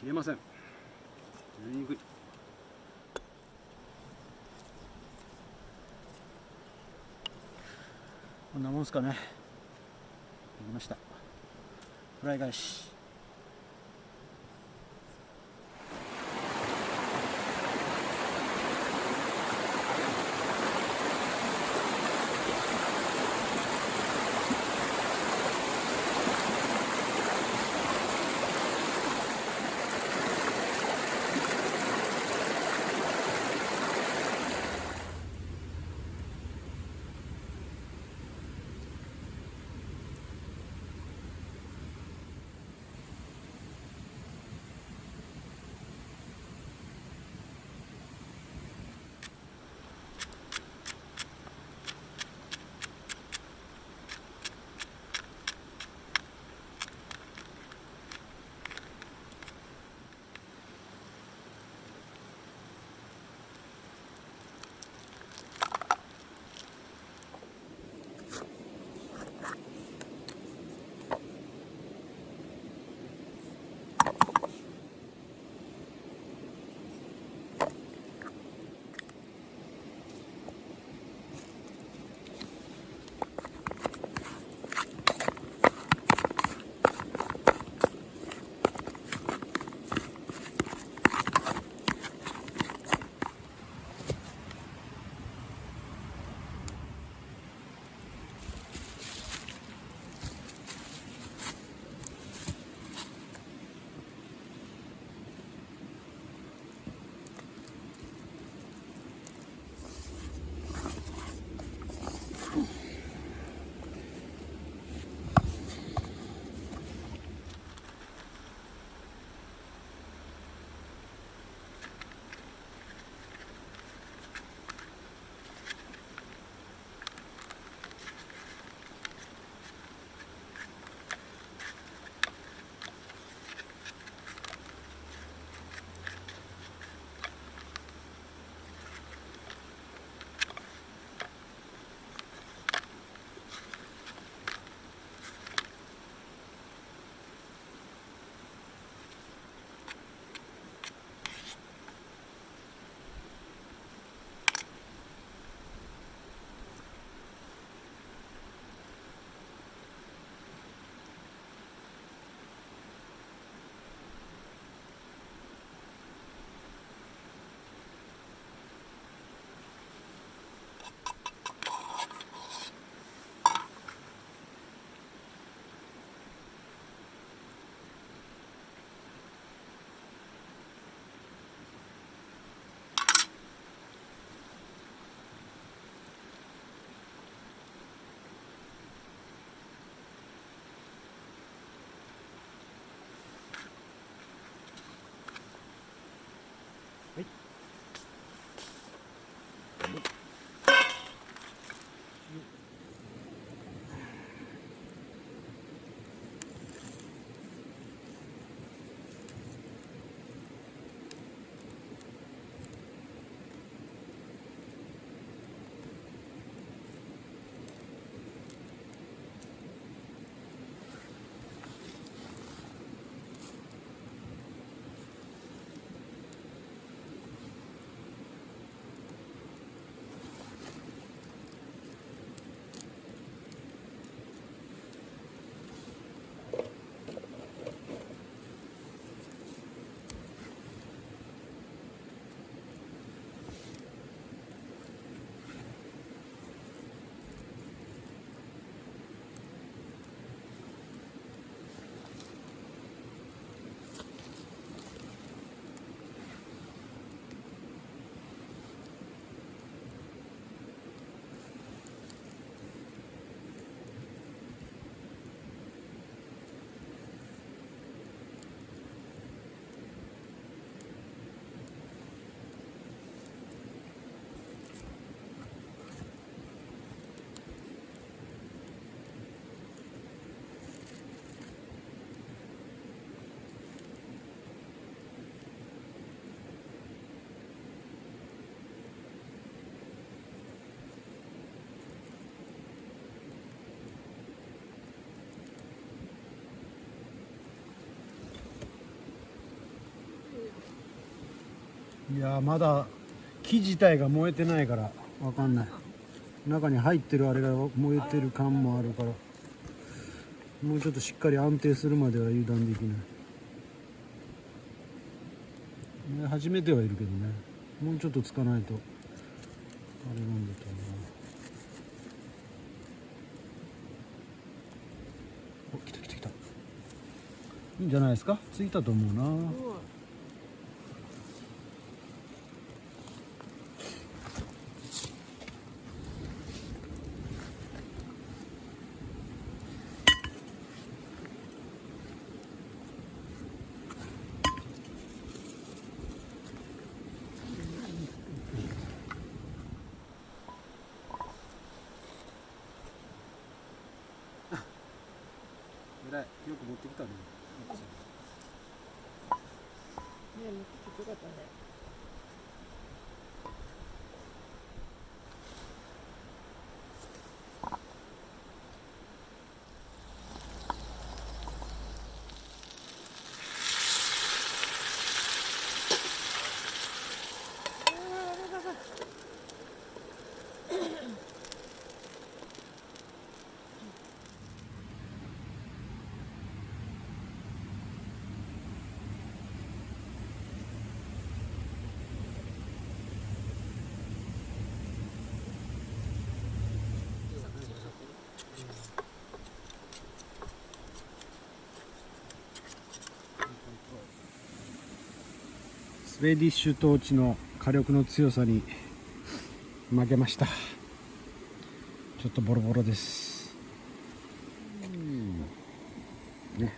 切れません。切れにくい。こんなもんすかね。できました。フライ返し。いやまだ木自体が燃えてないからわかんない。中に入ってるあれが燃えてる感もあるから、もうちょっとしっかり安定するまでは油断できない。初めてはいるけどね、もうちょっとつかないとあれなんだと思う。お、来た来た来た。いいんじゃないですか。ついたと思うな。えらい、よく持ってきたね。ね、持ってきてよかったね。スウェディッシュトーチの火力の強さに負けました。ちょっとボロボロです。ね。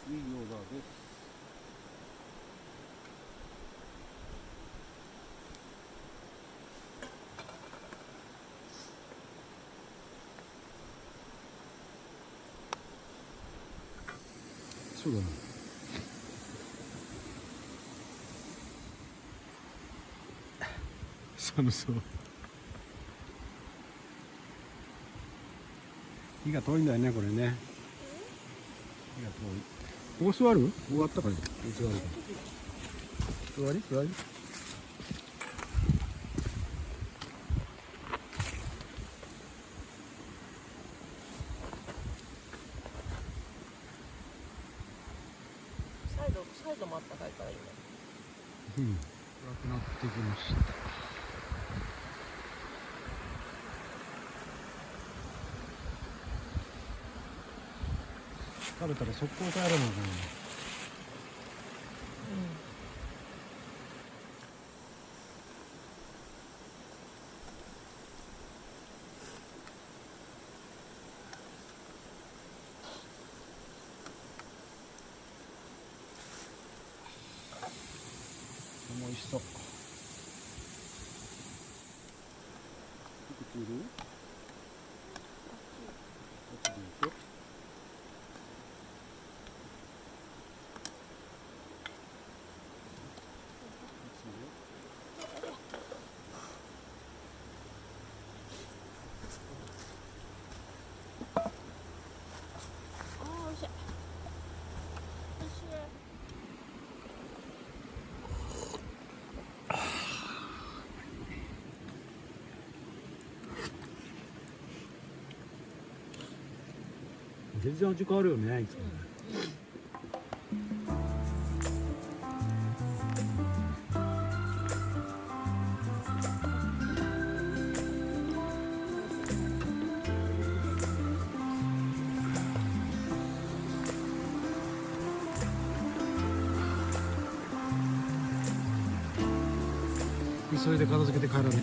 水餃子です。そうだね。寒そう。火が遠いんだよね、これね。火が遠い。ここ座る？終わったかね。座るか。座り？座り？サイドもあったかいからいいね。暗くなってきました。食べたら速攻帰らないかな。美味しそう。いくついる？こっちでいいでしょ。全然味変わるよね、いつもね。急いで片付けて帰らなきゃ。